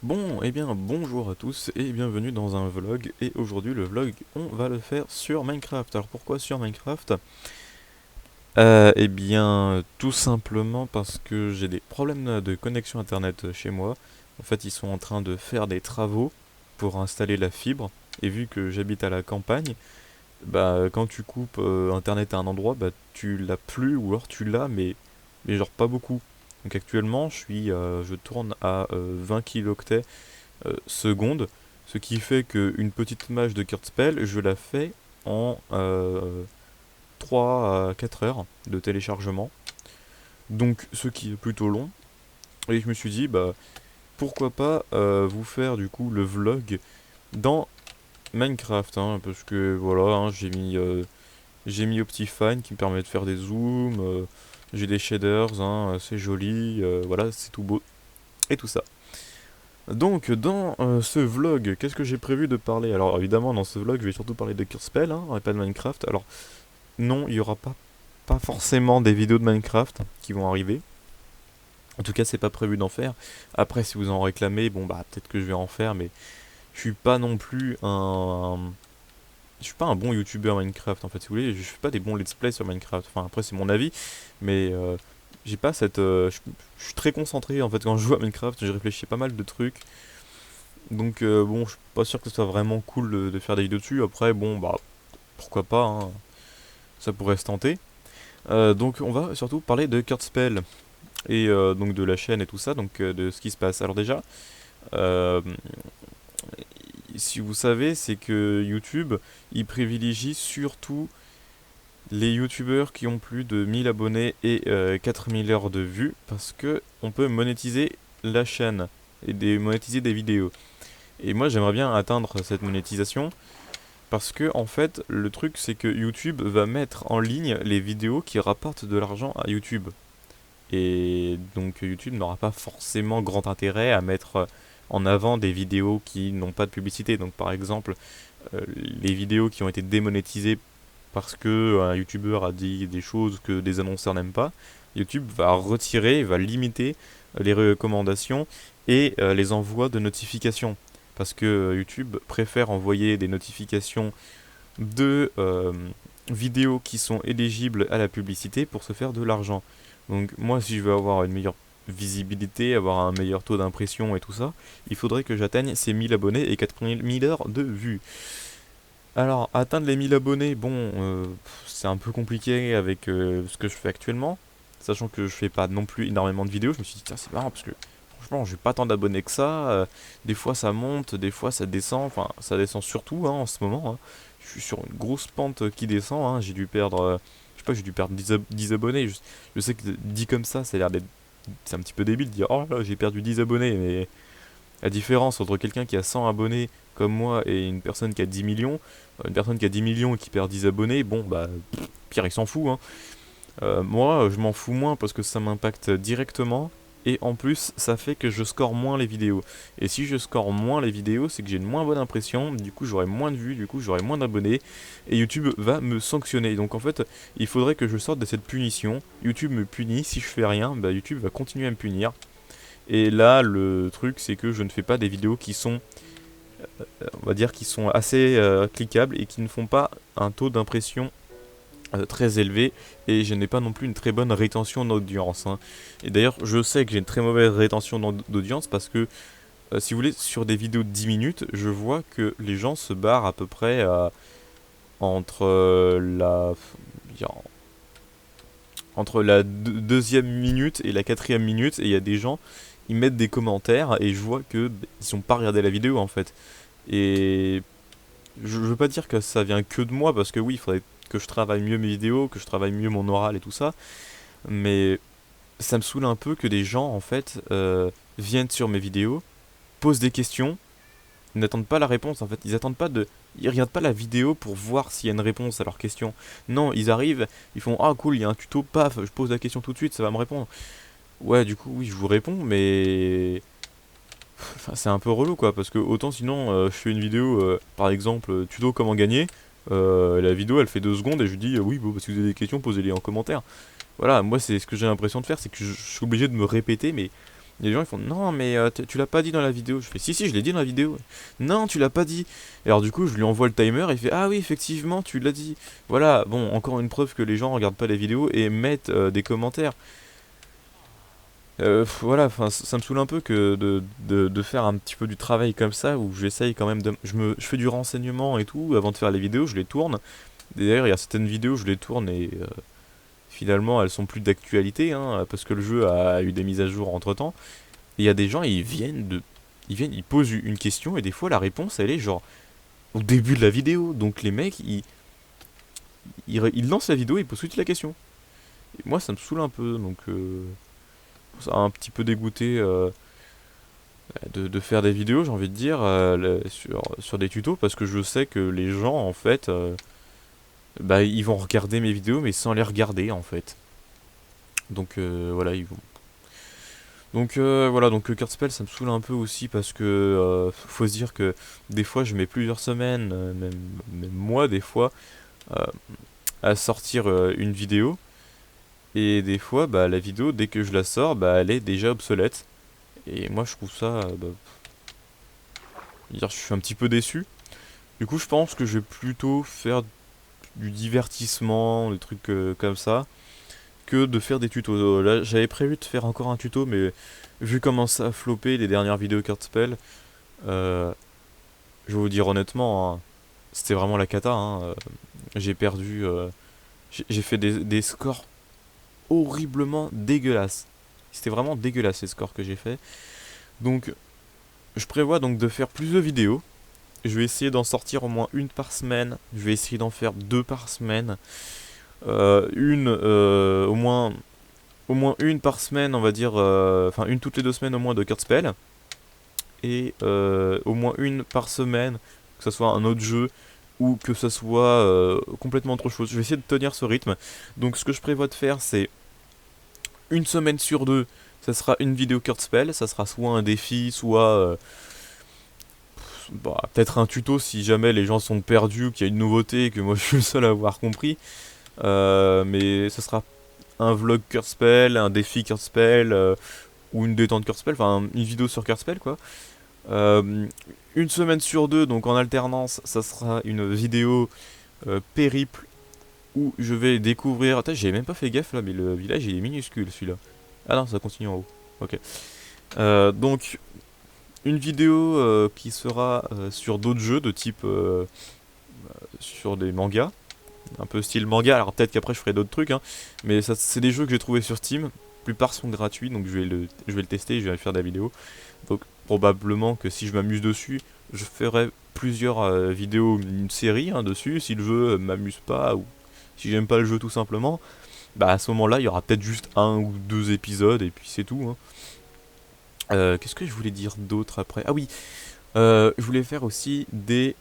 Bon, eh bien, bonjour à tous et bienvenue dans un vlog. Et aujourd'hui, le vlog, on va le faire sur Minecraft. Alors pourquoi sur Minecraft? Eh bien, tout simplement parce que j'ai des problèmes de connexion internet chez moi. En fait, ils sont en train de faire des travaux pour installer la fibre. Et vu que j'habite à la campagne, bah quand tu coupes internet à un endroit, bah tu l'as plus ou alors tu l'as, mais genre pas beaucoup. Donc actuellement, je tourne à 20 kilooctets secondes, ce qui fait qu'une petite image de Kurzspell, je la fais en 3 à 4 heures de téléchargement, donc ce qui est plutôt long. Et je me suis dit, bah pourquoi pas vous faire du coup le vlog dans Minecraft, hein, parce que voilà, hein, j'ai mis Optifine qui me permet de faire des zooms, j'ai des shaders, hein, c'est joli, voilà, c'est tout beau et tout ça. Donc, dans ce vlog, qu'est-ce que j'ai prévu de parler? Alors, évidemment, dans ce vlog, je vais surtout parler de Curspell, hein, et pas de Minecraft. Alors, non, il n'y aura pas forcément des vidéos de Minecraft qui vont arriver. En tout cas, c'est pas prévu d'en faire. Après, si vous en réclamez, bon, bah, peut-être que je vais en faire, mais je suis pas non plus je suis pas un bon youtubeur Minecraft, en fait, si vous voulez. Je fais pas des bons let's play sur Minecraft. Enfin, après, c'est mon avis, mais j'ai pas cette. Je suis très concentré, en fait, quand je joue à Minecraft, je réfléchis pas mal de trucs. Donc bon, je suis pas sûr que ce soit vraiment cool de faire des vidéos dessus. Après, bon, bah pourquoi pas, hein, ça pourrait se tenter. Donc on va surtout parler de Kurtspell et donc de la chaîne et tout ça, donc de ce qui se passe. Alors déjà, euh, si vous savez, c'est que YouTube, il privilégie surtout les youtubeurs qui ont plus de 1000 abonnés et 4000 heures de vues parce que on peut monétiser la chaîne et monétiser des vidéos. Et moi j'aimerais bien atteindre cette monétisation. Parce que en fait, le truc c'est que YouTube va mettre en ligne les vidéos qui rapportent de l'argent à YouTube. Et donc YouTube n'aura pas forcément grand intérêt à mettre en avant des vidéos qui n'ont pas de publicité. Donc par exemple, les vidéos qui ont été démonétisées parce que un YouTuber a dit des choses que des annonceurs n'aiment pas, YouTube va retirer, va limiter les recommandations et les envois de notifications. Parce que YouTube préfère envoyer des notifications de vidéos qui sont éligibles à la publicité pour se faire de l'argent. Donc moi, si je veux avoir une meilleure visibilité, avoir un meilleur taux d'impression et tout ça, il faudrait que j'atteigne ces 1000 abonnés et 4000 heures de vues. Alors, atteindre les 1000 abonnés, bon, c'est un peu compliqué avec ce que je fais actuellement, sachant que je fais pas non plus énormément de vidéos. Je me suis dit, tiens, c'est marrant parce que franchement, j'ai pas tant d'abonnés que ça. Des fois ça monte, des fois ça descend, enfin, ça descend surtout hein, en ce moment, hein. Je suis sur une grosse pente qui descend, hein. J'ai dû perdre, je sais pas, j'ai dû perdre 10 abonnés. Je sais que dit comme ça a l'air d'être. C'est un petit peu débile de dire, oh là, j'ai perdu 10 abonnés, mais la différence entre quelqu'un qui a 100 abonnés comme moi et une personne qui a 10 millions, une personne qui a 10 millions et qui perd 10 abonnés, bon bah Pierre il s'en fout, hein. Moi je m'en fous moins parce que ça m'impacte directement et en plus ça fait que je score moins les vidéos. Et si je score moins les vidéos, c'est que j'ai une moins bonne impression, du coup j'aurai moins de vues, du coup j'aurai moins d'abonnés et YouTube va me sanctionner. Donc en fait il faudrait que je sorte de cette punition. YouTube me punit, si je fais rien, bah YouTube va continuer à me punir. Et là, le truc, c'est que je ne fais pas des vidéos qui sont, on va dire, qui sont assez cliquables et qui ne font pas un taux d'impression très élevé. Et je n'ai pas non plus une très bonne rétention d'audience, hein. Et d'ailleurs, je sais que j'ai une très mauvaise rétention d'audience parce que, si vous voulez, sur des vidéos de 10 minutes, je vois que les gens se barrent à peu près entre entre la deuxième minute et la quatrième minute, et il y a des gens, ils mettent des commentaires, et je vois que ils sont pas regardé la vidéo en fait. Et je veux pas dire que ça vient que de moi, parce que oui, il faudrait que je travaille mieux mes vidéos, que je travaille mieux mon oral et tout ça, mais ça me saoule un peu que des gens en fait viennent sur mes vidéos, posent des questions, ils n'attendent pas la réponse en fait, ils regardent pas la vidéo pour voir s'il y a une réponse à leur question. Non, ils arrivent, ils font ah cool, il y a un tuto, paf, je pose la question tout de suite, ça va me répondre. Ouais, du coup, oui, je vous réponds, mais enfin, c'est un peu relou quoi, parce que autant sinon je fais une vidéo, par exemple, tuto comment gagner, la vidéo elle fait 2 secondes et je lui dis oui, bon, bah, si vous avez des questions, posez-les en commentaire. Voilà, moi c'est ce que j'ai l'impression de faire, c'est que je suis obligé de me répéter, mais Il y a des gens qui font non mais tu l'as pas dit dans la vidéo. Je fais si je l'ai dit dans la vidéo. Non tu l'as pas dit. Et alors du coup je lui envoie le timer et il fait ah oui effectivement tu l'as dit. Voilà bon encore une preuve que les gens regardent pas les vidéos et mettent des commentaires. Voilà, enfin, ça me saoule un peu que de faire un petit peu du travail comme ça, où j'essaye quand même de... Je fais du renseignement et tout, avant de faire les vidéos, je les tourne. D'ailleurs, il y a certaines vidéos, je les tourne et finalement, elles sont plus d'actualité, hein, parce que le jeu a eu des mises à jour entre-temps. Et il y a des gens, ils posent une question, et des fois, la réponse, elle est genre au début de la vidéo. Donc les mecs, ils lancent la vidéo, ils posent tout de suite la question. Et moi, ça me saoule un peu, donc... ça a un petit peu dégoûté de faire des vidéos, j'ai envie de dire, sur des tutos, parce que je sais que les gens, en fait, bah, ils vont regarder mes vidéos, mais sans les regarder, en fait. Donc voilà, ils vont. Donc voilà, donc Cardspell, ça me saoule un peu aussi, parce que faut se dire que des fois, je mets plusieurs semaines, même mois, des fois, euh, à sortir une vidéo, et des fois, bah, la vidéo, dès que je la sors, bah, elle est déjà obsolète. Et moi, je trouve ça, bah, dire, je suis un petit peu déçu. Du coup, je pense que je vais plutôt faire du divertissement, des trucs comme ça, que de faire des tutos. Là, j'avais prévu de faire encore un tuto, mais vu comment ça a floppé les dernières vidéos Cardspell, euh, je vais vous dire honnêtement, hein, c'était vraiment la cata. Hein, j'ai perdu, j'ai fait des scores horriblement dégueulasses. C'était vraiment dégueulasse les scores que j'ai fait. Donc, je prévois donc de faire plus de vidéos. Je vais essayer d'en sortir au moins une par semaine. Je vais essayer d'en faire deux par semaine. Au moins une par semaine, on va dire. Enfin, une toutes les 2 semaines au moins de Cardspell. Et au moins une par semaine, que ce soit un autre jeu ou que ce soit complètement autre chose. Je vais essayer de tenir ce rythme. Donc, ce que je prévois de faire, c'est une semaine sur deux, ça sera une vidéo Cardspell. Ça sera soit un défi, soit bah, peut-être un tuto si jamais les gens sont perdus ou qu'il y a une nouveauté et que moi je suis le seul à avoir compris. Mais ce sera un vlog Cardspell, un défi Cardspell ou une détente Cardspell, enfin une vidéo sur Cardspell quoi. Euh, une semaine sur deux, donc en alternance, ça sera une vidéo périple où je vais découvrir. Attends, j'ai même pas fait gaffe là, mais le village il est minuscule celui-là. Ah non, ça continue en haut. Ok. Donc une vidéo qui sera sur d'autres jeux de type sur des mangas, un peu style manga. Alors peut-être qu'après je ferai d'autres trucs, hein, mais ça c'est des jeux que j'ai trouvé sur Steam. La plupart sont gratuits, donc je vais le tester, je vais faire des vidéos. Donc probablement que si je m'amuse dessus, je ferai plusieurs vidéos, une série hein, dessus. Si le jeu m'amuse pas ou si j'aime pas le jeu tout simplement, bah à ce moment-là il y aura peut-être juste un ou deux épisodes et puis c'est tout. Hein. Qu'est-ce que je voulais dire d'autre après? Ah oui, je voulais faire aussi des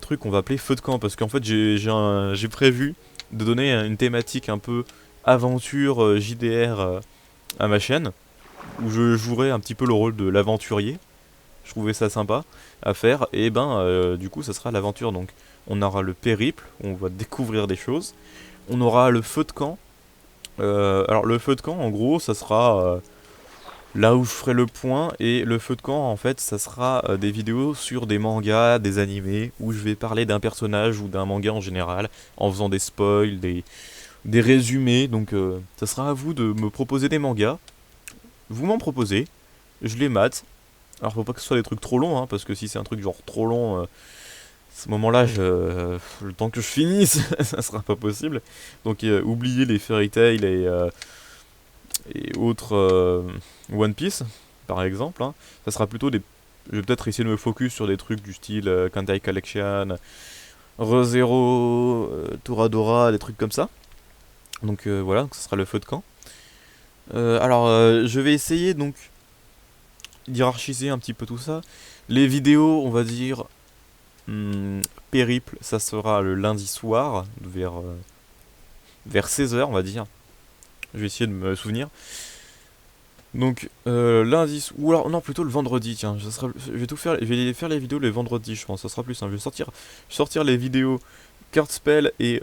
trucs qu'on va appeler feu de camp parce qu'en fait j'ai prévu de donner une thématique un peu aventure JDR à ma chaîne où je jouerai un petit peu le rôle de l'aventurier. Je trouvais ça sympa à faire et ben du coup ça sera l'aventure donc on aura le périple où on va découvrir des choses. On aura le feu de camp. Alors le feu de camp en gros ça sera là où je ferai le point et le feu de camp en fait ça sera des vidéos sur des mangas, des animés où je vais parler d'un personnage ou d'un manga en général en faisant des spoils, des résumés donc ça sera à vous de me proposer des mangas, vous m'en proposez, je les mate. Alors faut pas que ce soit des trucs trop longs hein, parce que si c'est un truc genre trop long à ce moment-là le temps que je finisse ça sera pas possible donc oubliez les Fairy Tail et autres One Piece, par exemple. Hein. Ça sera plutôt des. Je vais peut-être essayer de me focus sur des trucs du style Kantai Collection, ReZero, Toradora, des trucs comme ça. Donc voilà, donc ça sera le feu de camp. Alors je vais essayer donc d'hierarchiser un petit peu tout ça. Les vidéos, on va dire périple, ça sera le lundi soir vers 16 h on va dire. Je vais essayer de me souvenir. Donc lundi ou alors non plutôt le vendredi tiens je vais tout faire je vais faire les vidéos le vendredi je pense ça sera plus simple je vais sortir les vidéos Cardspell et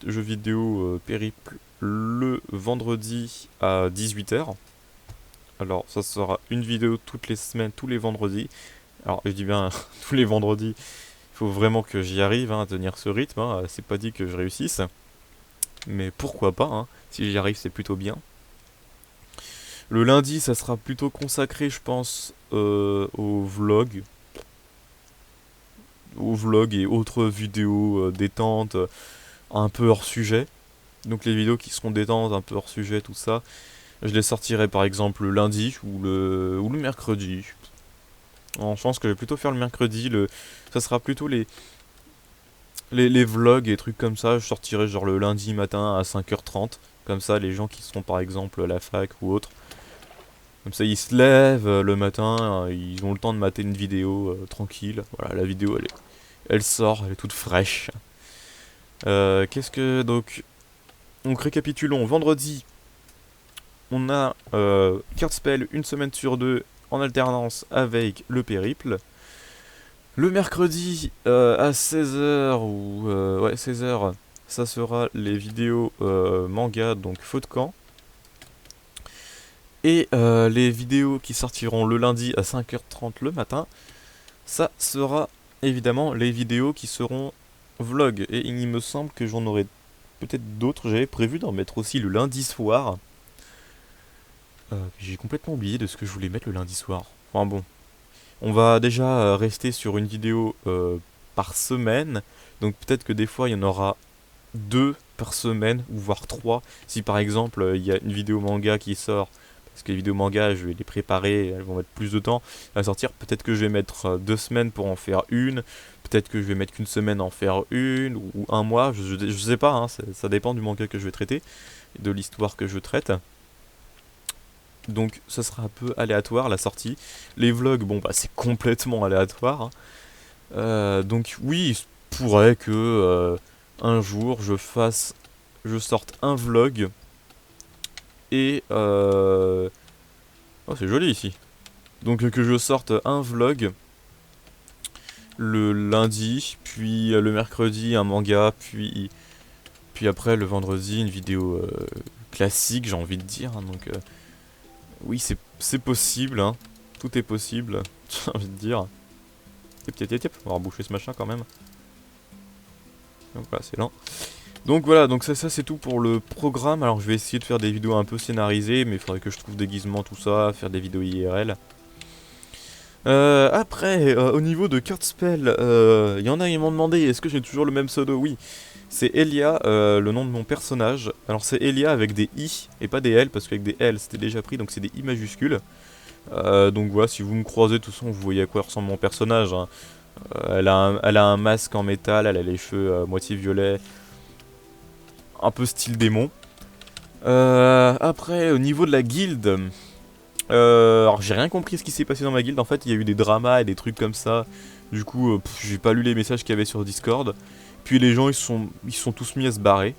jeux vidéo périple le vendredi à 18 h Alors ça sera une vidéo toutes les semaines, tous les vendredis. Alors je dis bien tous les vendredis, il faut vraiment que j'y arrive hein, à tenir ce rythme, hein. C'est pas dit que je réussisse, mais pourquoi pas, hein. Si j'y arrive c'est plutôt bien. Le lundi ça sera plutôt consacré je pense au vlog et autres vidéos détentes, un peu hors sujet. Donc les vidéos qui seront détentes, un peu hors sujet, tout ça, je les sortirai par exemple le lundi ou le mercredi. Non, je pense que je vais plutôt faire le mercredi. Ça sera plutôt les vlogs et trucs comme ça. Je sortirai genre le lundi matin à 5h30. Comme ça, les gens qui sont par exemple à la fac ou autre. Comme ça, ils se lèvent le matin, ils ont le temps de mater une vidéo tranquille. Voilà, la vidéo elle sort, elle est toute fraîche. Qu'est-ce que donc récapitulons. Vendredi, on a card spell une semaine sur deux en alternance avec le périple. Le mercredi à 16h ou ouais 16h, ça sera les vidéos manga donc feu de camp. Et les vidéos qui sortiront le lundi à 5h30 le matin, ça sera évidemment les vidéos qui seront vlog. Et il me semble que j'en aurai peut-être d'autres. J'avais prévu d'en mettre aussi le lundi soir. J'ai complètement oublié de ce que je voulais mettre le lundi soir. Enfin bon. On va déjà rester sur une vidéo par semaine. Donc peut-être que des fois il y en aura deux par semaine, ou voire trois. Si par exemple il y a une vidéo manga qui sort, parce que les vidéos manga je vais les préparer, elles vont mettre plus de temps à sortir. Peut-être que je vais mettre 2 semaines pour en faire une. Peut-être que je vais mettre qu'une semaine à en faire une, ou un mois. Je sais pas, hein, ça dépend du manga que je vais traiter, et de l'histoire que je traite. Donc ça sera un peu aléatoire la sortie. Les vlogs, bon bah c'est complètement aléatoire, hein. Donc oui, il se pourrait que un jour je sorte un vlog et oh c'est joli ici. Donc que je sorte un vlog le lundi, puis le mercredi un manga, puis après le vendredi une vidéo classique, j'ai envie de dire, hein. Donc oui, c'est possible, hein. Tout est possible, j'ai envie de dire. On va reboucher ce machin quand même. Donc voilà, c'est lent. Donc voilà, donc ça c'est tout pour le programme. Alors je vais essayer de faire des vidéos un peu scénarisées, mais il faudrait que je trouve déguisement, tout ça, faire des vidéos IRL. Après, au niveau de card spell, il y en a qui m'ont demandé est-ce que j'ai toujours le même pseudo. Oui, c'est Elia, le nom de mon personnage. Alors c'est Elia avec des I et pas des L, parce qu'avec des L c'était déjà pris, donc c'est des I majuscules. Donc voilà, si vous me croisez, de toute façon vous voyez à quoi ressemble mon personnage, hein. Elle a un masque en métal, elle a les cheveux moitié violets, un peu style démon. Après, au niveau de la guilde, alors j'ai rien compris ce qui s'est passé dans ma guilde. En fait, il y a eu des dramas et des trucs comme ça. Du coup, j'ai pas lu les messages qu'il y avait sur Discord. Puis les gens ils se sont tous mis à se barrer.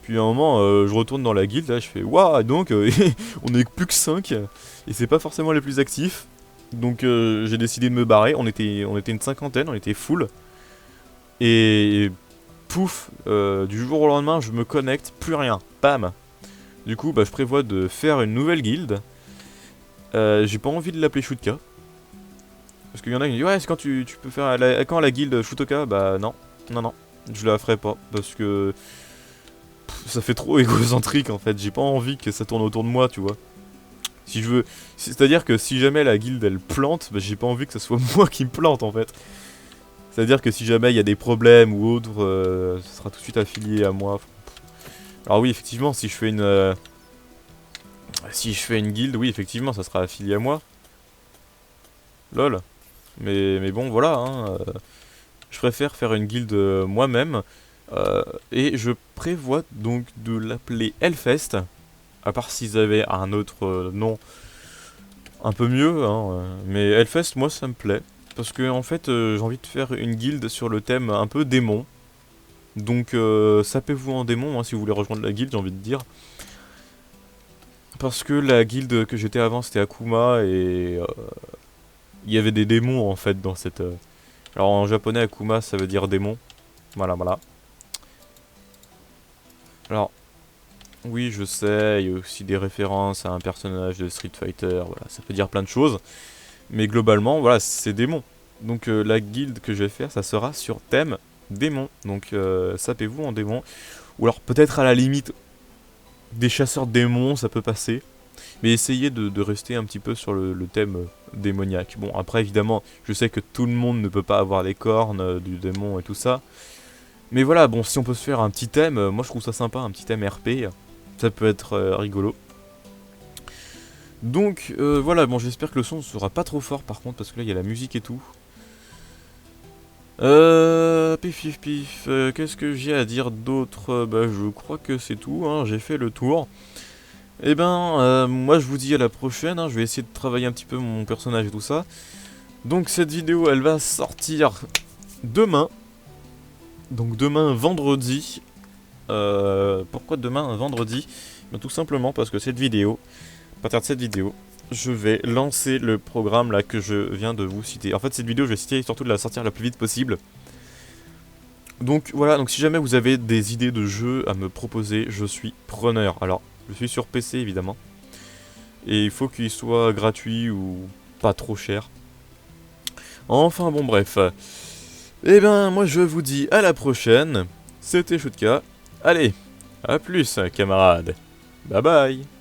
Puis à un moment, je retourne dans la guilde, là je fais waouh, donc on est plus que 5 et c'est pas forcément les plus actifs. Donc j'ai décidé de me barrer. On était une cinquantaine, on était full. Et pouf, du jour au lendemain, je me connecte, plus rien, bam. Du coup, bah, je prévois de faire une nouvelle guilde. J'ai pas envie de l'appeler Shutka. Parce qu'il y en a qui me disent ouais, c'est quand tu peux faire quand la guilde Shutoka. Bah non, non, je la ferai pas. Parce que ça fait trop égocentrique en fait. J'ai pas envie que ça tourne autour de moi, tu vois. Si je veux. C'est-à-dire que si jamais la guilde elle plante, bah, j'ai pas envie que ce soit moi qui me plante en fait. C'est-à-dire que si jamais il y a des problèmes ou autre, ce sera tout de suite affilié à moi. Alors oui, effectivement, si je fais une guilde, oui, effectivement, ça sera affilié à moi. Lol. Mais bon, voilà, hein, je préfère faire une guilde moi-même. Et je prévois donc de l'appeler Hellfest. À part s'ils avaient un autre nom un peu mieux, hein, mais Hellfest, moi, ça me plaît. Parce que, en fait, j'ai envie de faire une guilde sur le thème un peu démon. Donc, sapez-vous en démon, hein, si vous voulez rejoindre la guilde, j'ai envie de dire. Parce que la guilde que j'étais avant, c'était Akuma, et il y avait des démons, en fait, dans cette... Alors, en japonais, Akuma, ça veut dire démon. Voilà, voilà. Alors, Oui, je sais, il y a aussi des références à un personnage de Street Fighter, voilà, ça peut dire plein de choses. Mais globalement, voilà, c'est démon. Donc la guilde que je vais faire, ça sera sur thème démon. Donc sapez-vous en démon. Ou alors peut-être à la limite des chasseurs de démons, ça peut passer. Mais essayez de rester un petit peu sur le thème démoniaque. Bon, après évidemment, je sais que tout le monde ne peut pas avoir les cornes du démon et tout ça. Mais voilà, bon, si on peut se faire un petit thème, moi je trouve ça sympa, un petit thème RP. Ça peut être rigolo. Donc voilà, bon, j'espère que le son ne sera pas trop fort par contre, parce que là il y a la musique et tout. Pif pif pif, qu'est-ce que j'ai à dire d'autre? Bah je crois que c'est tout, hein, j'ai fait le tour. Eh ben, moi je vous dis à la prochaine, hein, je vais essayer de travailler un petit peu mon personnage et tout ça. Donc cette vidéo elle va sortir demain. Donc demain vendredi. Pourquoi demain vendredi? Ben, tout simplement parce que cette vidéo, à partir de cette vidéo, je vais lancer le programme là que je viens de vous citer. En fait cette vidéo je vais essayer surtout de la sortir le plus vite possible. Donc voilà, donc si jamais vous avez des idées de jeux à me proposer, je suis preneur. Alors, je suis sur PC évidemment. Et il faut qu'il soit gratuit ou pas trop cher. Enfin bon bref. Eh ben moi je vous dis à la prochaine. C'était Shutka. Allez, à plus camarades. Bye bye.